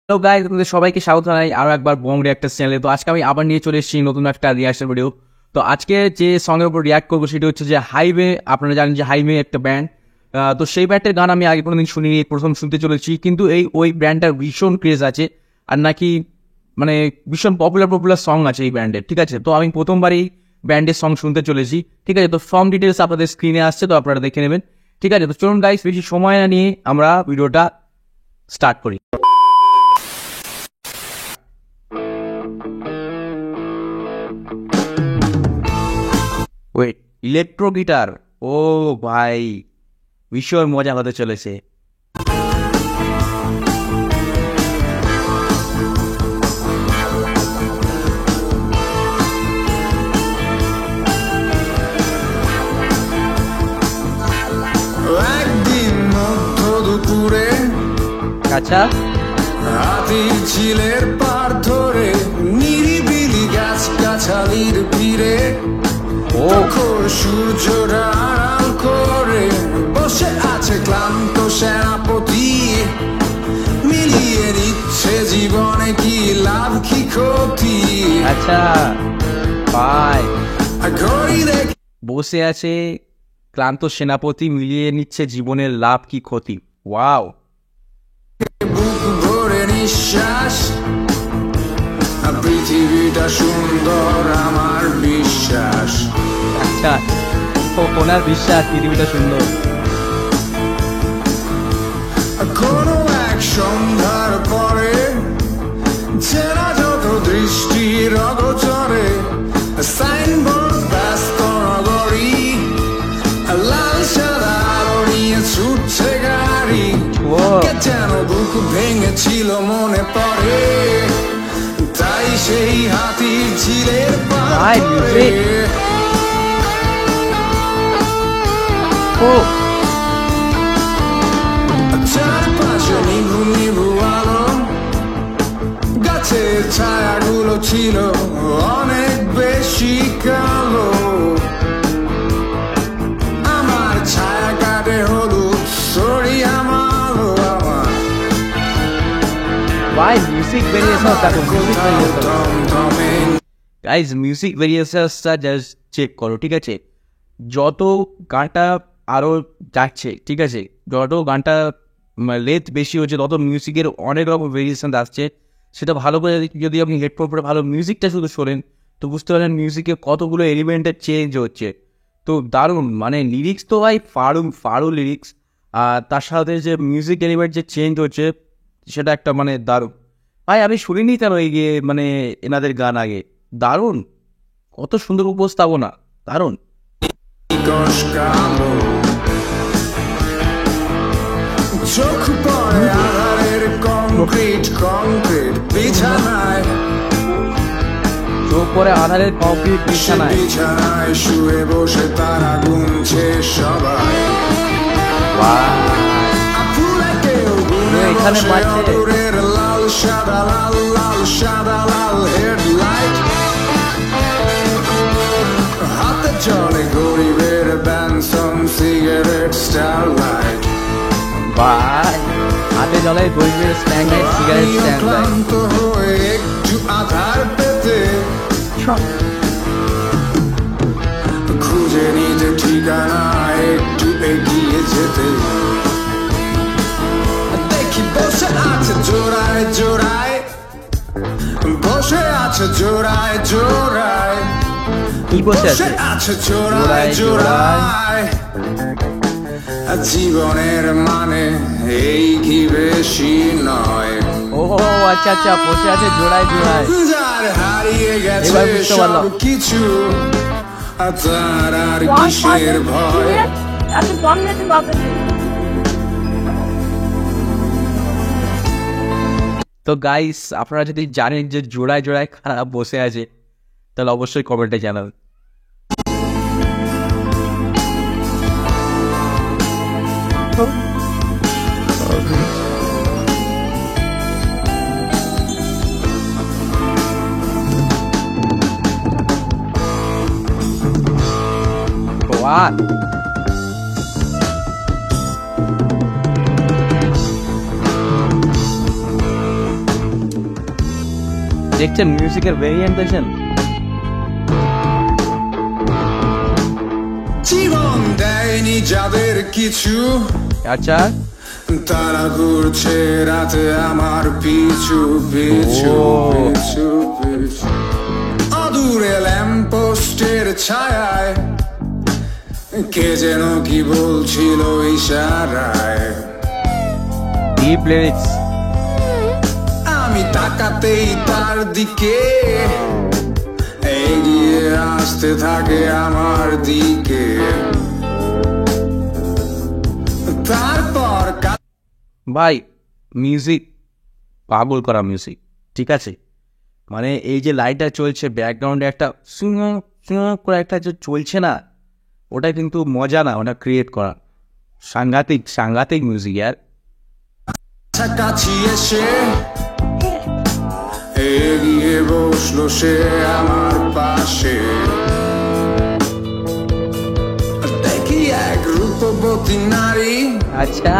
Hello guys, তোমাদের সবাইকে স্বাগত জানাই আরও একবার বং রিয়াক্টার্স চ্যানেলে। তো আজকে আমি আবার নিয়ে চলে এসেছি নতুন একটা রিয়াকশন ভিডিও। তো আজকে যে সঙ্গের উপর রিয়াক্ট করবো সেটা হচ্ছে যে হাইওয়ে। আপনারা জানেন যে হাইওয়ে একটা ব্যান্ড, তো সেই ব্যান্ডের গান আমি আগে কোনোদিন শুনিনি, প্রথম শুনতে চলেছি। কিন্তু ওই ব্যান্ডটার ভীষণ ক্রেজ আছে, আর নাকি মানে ভীষণ পপুলার সং আছে এই ব্যান্ডের, ঠিক আছে। তো আমি প্রথমবারই ব্যান্ডের সং শুনতে চলেছি, ঠিক আছে। তো ফর্ম ডিটেলস আপনাদের স্ক্রিনে আসছে, তো আপনারা দেখে নেবেন, ঠিক আছে। তো চলুন গাইস, বেশি সময় না নিয়ে আমরা ভিডিওটা স্টার্ট করি। ওয়েট, ইলেকট্রো গিটার, ও ভাই ভীষণ মজা হতে চলেছে। একদিন মধ্য দুপুরে আচ্ছা, হাতির ঝিলের পার ধরে নিরিবিলি গাছ গাছালির ভিড়ে তখন সূর্যটা আড়াল করে বসে আছে ক্লান্ত সেনাপতি, মিলিয়ে নিচ্ছে জীবনে কি লাভ কি ক্ষতি। আচ্ছা ভাই, ঘড়ি দেখে বসে আছে ক্লান্ত সেনাপতি, মিলিয়ে নিচ্ছে জীবনের লাভ কি ক্ষতি। ওয়াও, বুক ভরে নিঃশ্বাস, পৃথিবীটা সুন্দর আমার বিশ্বাস। আচ্ছা, ওনার বিশ্বাস পৃথিবীটা সুন্দর। কোনো এক সন্ধ্যার পরে চেনা যত দৃষ্টির অগোচরে সাইনবোর্ড ব্যস্ত নগরী, লাল সাদা আলো নিয়ে ছুটছে গাড়ি। কে যেন বুক ভেঙেছিল মনে পড়ে, তাই সেই হাতির ঝিলের পার ধরে চারপাশে নিভু নিভু আলো, গাছের ছায়াগুলো ছিল অনেক বেশি কালো। আমার ছায়া কাটে হলুদ সরিয়া মালো আমার ভাই মিউজিক ভেরিয়েশন, দেখো মিউজিক ভেরিয়েশন থমথমে গাইজ, মিউজিক ভেরিয়েশনসটা জাস্ট চেক করো, ঠিক আছে। যত গানটা আরও যাচ্ছে, ঠিক আছে, যত গানটা লেন্থ বেশি হচ্ছে, তত মিউজিকের অনেক রকম ভেরিয়েশন আসছে। সেটা ভালো করে যদি আপনি হেডফোন পরে ভালো মিউজিকটা শুধু শোনেন, তো বুঝতে পারবেন মিউজিকে কতগুলো এলিমেন্টের চেঞ্জ হচ্ছে। তো দারুণ, মানে লিরিক্স তো ভাই ফাড়ু লিরিক্স, আর তার সাথে যে মিউজিক এলিমেন্ট যে চেঞ্জ হচ্ছে সেটা একটা মানে দারুণ। ভাই আমি শুনিনি কেন এই মানে এনাদের গান আগে, দারুণ, কত সুন্দর উপস্থাপনা, দারুণ। কষ কালো চোখ পড়ে আধারের কংক্রিট বিছানায়, চোখ পরে আধারের কংক্রিট বিছানায়, বিছানায় শুয়ে বসে তারা গুনছে সবাই। ফুলে কেউ গুনে এখানে বসে বাজছে। অদূরের লাল সাদা লাল হেডলাইট, হাতে চলে গরিবের ব্যানসন সিগারেট স্টারলাইট। ভাই হাতে জলে গরিবের স্ট্যান্ডার্ড সিগারেট স্ট্যান্ড। ক্লান্ত হয়ে একটু আধার পেতে খুঁজে নিতে ঠিকানা একটু এগিয়ে যেতে দেখি বসে আছে জোড়ায় জোড়ায়, বসে আছে জোড়ায় জোড়ায়, কি বসে বসে আছে জোড়ায় জোড়ায়। জীবনের মানে এই কি বেশি নয়, ও আচ্ছা আচ্ছা, বসে আছে জোড়ায় জোড়ায়। যার হারিয়ে গেছে এবার বুঝতে পারলাম। সব কিছু, তার আর কিসের ভয়। তো গাইস, আপনারা যদি জানেন যে জোড়ায় জোড়ায় কারা বসে আছে, তাহলে অবশ্যই কমেন্টে জানাবেন। What? দেখছেন মিউজিকের ভেরিয়েন্ট দেখছেন। জীবন দেয়নি যাদের কিছু, আচ্ছা তারা ঘুরছে রাতে আমার পিছু পিছু পিছু পিছু। অদূরে ল্যাম্পপোস্টের ছায়ায় কে যেন কি বলছিল ইশারায়। Deep lyrics. আমি তাকাতেই তার দিকে এগিয়ে আসতে থাকে আমার দিকে। তারপর ভাই মিউজিক পাগল করা মিউজিক, ঠিক আছে। মানে এই যে লাইটটা চলছে ব্যাকগ্রাউন্ডে একটা করে একটা যে চলছে না, ওটা কিন্তু মজা না, ওটা ক্রিয়েট করা সাংঘাতিক সাংঘাতিক মিউজিক ইয়ার। কাছাকাছি এসে এগিয়ে বসলো সে আমার পাশে। দেখি এক রূপবতী নারী, আচ্ছা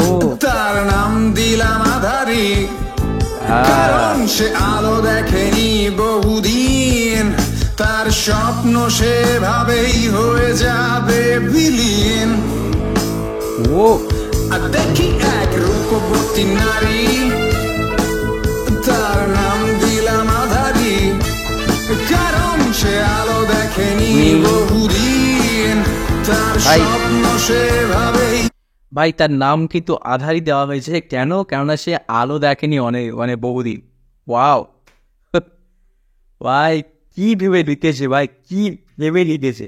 ও তার নাম দিলাম আধারী। কারণ সে আলো দেখেনি বহুদিন, তার স্বপ্ন সেভাবেই হয়ে যাবে বিলীন। ও আর দেখি এক রূপবতী নারী, তার নাম দিলাম আধারী। কারণ সে আলো দেখেনি বহুদিন, তার স্বপ্ন সেভাবেই। ভাই তার নাম কিন্তু আধারই দেওয়া হয়েছে কেন? কেননা সে আলো দেখেনি অনেক বহুদিন। ওয়াও ভাই কি ভেবে লিখেছে, ভাই কি ভেবে লিখেছে।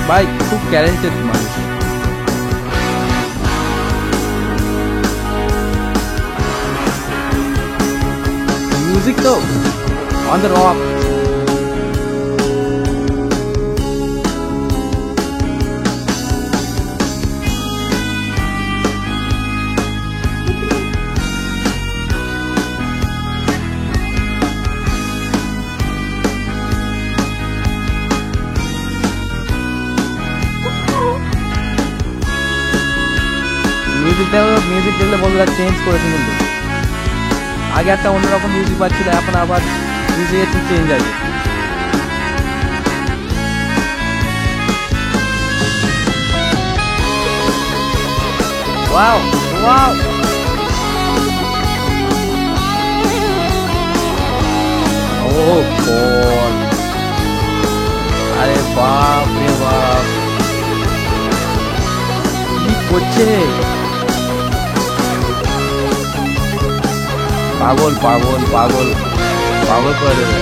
ভাই খুব ট্যালেন্টেড মানুষ। মিউজিক তো অন দ্য রক। মিউজিক দেখলে বন্ধুরা চেঞ্জ করেছে কিন্তু। আগে একটা অন্যরকম মিউজিক পাচ্ছিল, এখন আবার মিউজিকের ঠিক চেঞ্জ আছে। ওয়াও ওয়াও ও গড, আরে বাপ রে বাপ কি করছে, পাগল পাগল পাগল পাগল করে দেবে।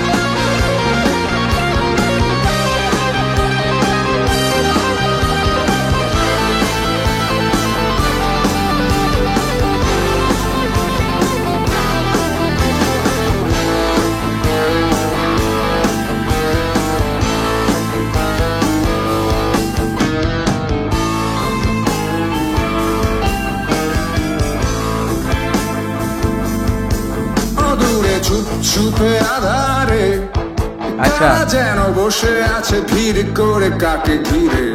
ছুপে আধারে আচ্ছা যেন বসে আছে ভিড় করে কাকে ঘিরে।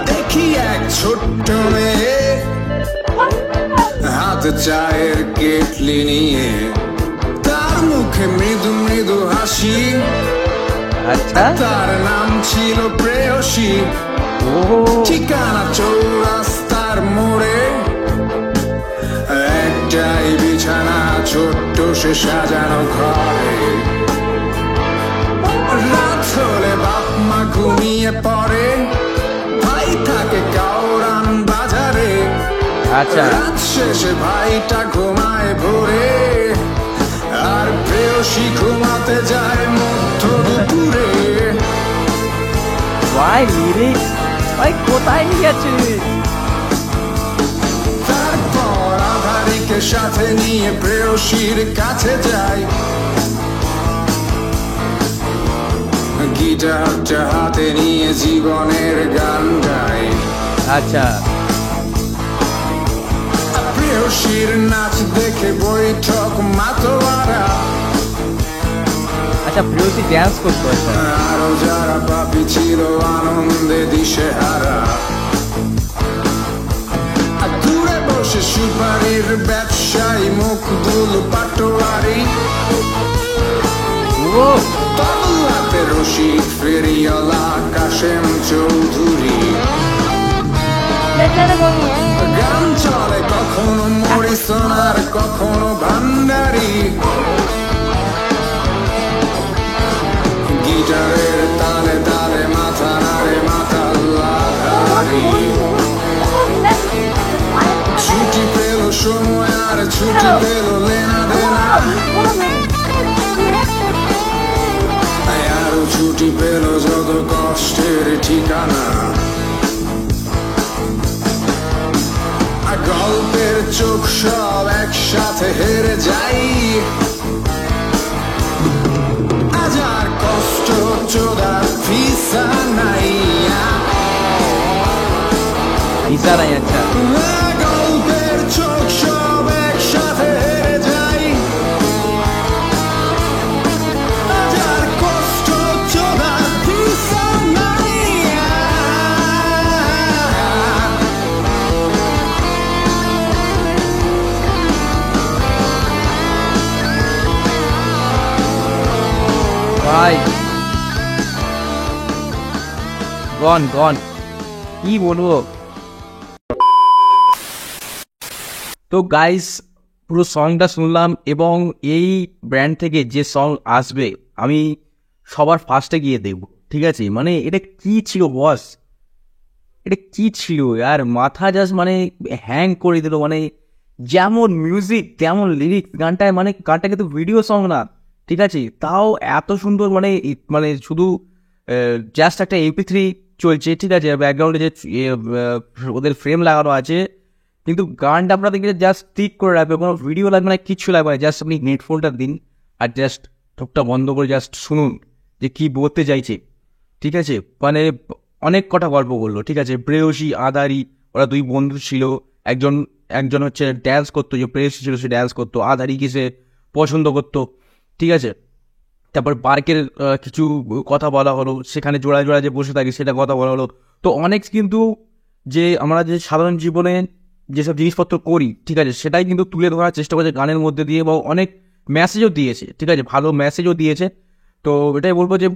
দেখি এক ছোট্ট মেয়ে হাতে চায়ের কেটলি নিয়ে, তার মুখে মৃদু মৃদু হাসি। আচ্ছা তার নাম ছিল প্রেয়সী। ঠিকানা চৌরাস্তার মোড়ে, একটাই বিছানা ছোট্ট সে সাজানো ঘরে। রাত হলে বাপ মা ঘুমিয়ে পড়ে, ভাই থাকে কাউরান বাজারে। আচ্ছা রাত শেষে ভাইটা ঘুমায় ভোরে, আর প্রেয়সী ঘুমাতে যায় মধ্য দুপুরে। ভাই লিরিক্স ভাই কোথায় নিয়ে গেছে। সাথে নিয়ে প্রেয়সীর কাছে যাই, গিটারটা হাতে নিয়ে জীবনের গান গাই। আচ্ছা প্রেয়সীর নাচ দেখে বৈঠক মাতোয়ারা। আচ্ছা প্রেয়সী ড্যান্স করতো একটা। আরো যারা পাপি ছিল আনন্দে দিশেহারা, আর দূরে বসে সুপারির ব্যবসায়ী মুখদুল পাটোয়ারি, ও তবলাতে রশিদ ফেরিওয়ালা কাশেম চৌধুরী, গান চলে কখনো মরিসন আর কখনো ভান্ডারি, গিটারের তালে তালে মাথা নাড়ে মাতাল্লাধারী, ছুটি পেল সময় আর ছুটি পেল লেনা দেনা, আরো ছুটি পেল যত কষ্টের ঠিকানা, গল্পের চোখ সব একসাথে হেরে যাই, আজ আর কষ্ট চোদার ভিসা নাই, ভিসা নাই। আচ্ছা গল্পের চোখ সব একসাথে হেরে যাই, আজ আর কষ্ট চোদার ভিসা নাই। ভাই গন গন কি বলবো। তো গাইস পুরো সংটা শুনলাম, এবং এই ব্র্যান্ড থেকে যে সং আসবে আমি সবার ফার্স্টে গিয়ে দেখব, ঠিক আছে। মানে এটা কি ছিল বস, এটা কি ছিল আর মাথা জাস্ট মানে হ্যাং করে দিল। মানে যেমন মিউজিক তেমন লিরিক্স গানটায়, মানে গানটা কিন্তু ভিডিও সং না, ঠিক আছে, তাও এত সুন্দর। মানে মানে শুধু জাস্ট একটা MP3 চলছে, ঠিক আছে, ব্যাকগ্রাউন্ডে যে ওদের ফ্রেম লাগানো আছে, কিন্তু গানটা আপনাদেরকে জাস্ট ক্লিক করে রাখবে, কোনো ভিডিও লাগবে না, কিচ্ছু লাগবে না। জাস্ট আপনি হেডফোনটা দিন আর জাস্ট ঠোকটা বন্ধ করে জাস্ট শুনুন যে কি বলতে চাইছে, ঠিক আছে। মানে অনেক কটা গল্প বললো, ঠিক আছে। প্রেয়সী আধারি ওরা দুই বন্ধু ছিল, একজন হচ্ছে ড্যান্স করতো, যে প্রেয়সী ছিল সে ড্যান্স করতো, আধারিকে সে পছন্দ করতো, ঠিক আছে। তারপর পার্কের কিছু কথা বলা হলো, সেখানে জোড়া জোড়া যে বসে থাকে সেটা কথা বলা হলো। তো অনেক কিন্তু যে আমরা যে সাধারণ জীবনে যেসব জিনিসপত্র করি, ঠিক আছে, সেটাই কিন্তু তুলে ধরার চেষ্টা করেছে গানের মধ্যে দিয়ে, এবং অনেক মেসেজও দিয়েছে, ঠিক আছে, ভালো মেসেজও দিয়েছে। তো এটাই বলবো যে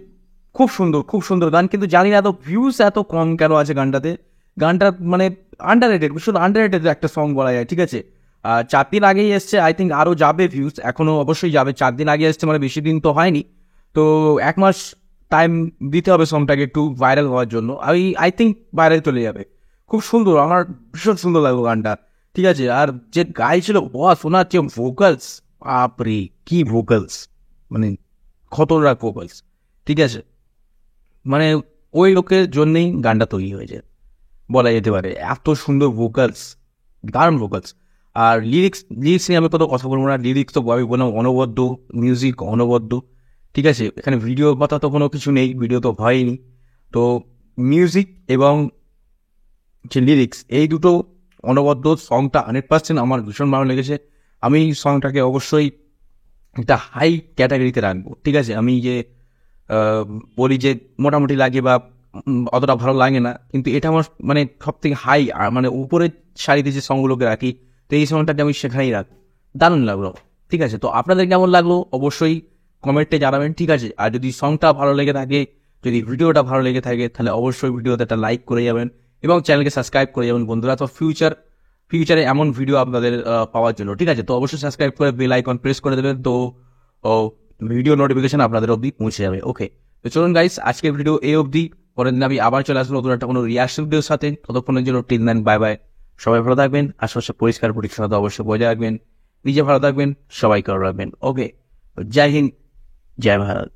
খুব সুন্দর, খুব সুন্দর গান। কিন্তু জানি না এত ভিউজ এত কম কেন আছে গানটাতে। গানটা মানে আন্ডাররেটেড, শুধু আন্ডাররেটেড একটা সং বলা যায়, ঠিক আছে। 4 দিন আগেই এসছে, আই থিঙ্ক আরও যাবে ভিউজ, এখনও অবশ্যই যাবে। 4 দিন আগে এসছে মানে বেশি দিন তো হয়নি, তো 1 মাস টাইম দিতে হবে সংটাকে একটু ভাইরাল হওয়ার জন্য। আই থিঙ্ক ভাইরাল চলে যাবে। খুব সুন্দর, আমার ভীষণ সুন্দর লাগলো গানটা, ঠিক আছে। আর যে গাইছিল বস, ওনার যে ভোকালস, বাপরে কি ভোকালস, মানে খতরনাক ভোকালস, ঠিক আছে। মানে ওই লোকের জন্যেই গানটা তৈরি হয়েছে বলা যেতে পারে, এত সুন্দর ভোকালস, দারুণ ভোকালস। আর লিরিক্স নিয়ে আমি কত কথা বলবো না, লিরিক্স তো আমি বললাম অনবদ্য, মিউজিক অনবদ্য, ঠিক আছে। এখানে ভিডিওর কথা তো কোনো কিছু নেই, ভিডিও তো হয়নি। তো মিউজিক এবং যে লিরিক্স এই দুটো অনবদ্য, সংটা 100% আমার ভীষণ ভালো লেগেছে। আমি সংটাকে অবশ্যই একটা হাই ক্যাটাগরিতে রাখবো, ঠিক আছে। আমি যে বলি যে মোটামুটি লাগে বা অতটা ভালো লাগে না, কিন্তু এটা আমার মানে সব থেকে হাই, মানে উপরের সারিতে যে সংগুলোকে রাখি, তো এই সংটাকে আমি সেখানেই রাখবো। দারুণ লাগলো, ঠিক আছে। তো আপনাদের কেমন লাগলো অবশ্যই কমেন্টে জানাবেন, ঠিক আছে। আর যদি সংটা ভালো লেগে থাকে, যদি ভিডিওটা ভালো লেগে থাকে, তাহলে অবশ্যই ভিডিওতে একটা লাইক করে যাবেন এবং চ্যানেলকে সাবস্ক্রাইব করে যাবেন বন্ধুরা। তো ফিউচারে এমন ভিডিও আপনাদের পাওয়ার জন্য, ঠিক আছে। তো অবশ্যই সাবস্ক্রাইব করে বেল আইকন প্রেস করে দেবেন, তো ভিডিও নোটিফিকেশন আপনাদের অবধি পৌঁছে যাবে। ওকে, তো চলুন গাইস, আজকের ভিডিও এই অবধি। পরের দিন আমি আবার চলে আসবো নতুন একটা কোনো রিয়াকশন ভিডিওর সাথে। ততক্ষণের জন্য টিল দেন, বাই বাই। সবাই ভালো থাকবেন, আশেপাশে পরিষ্কার পরিচ্ছন্নতা অবশ্যই বজায় রাখবেন, নিজে ভালো থাকবেন, সবাইকে ভালো রাখবেন। ওকে, জয় হিন্দ, জয় ভারত।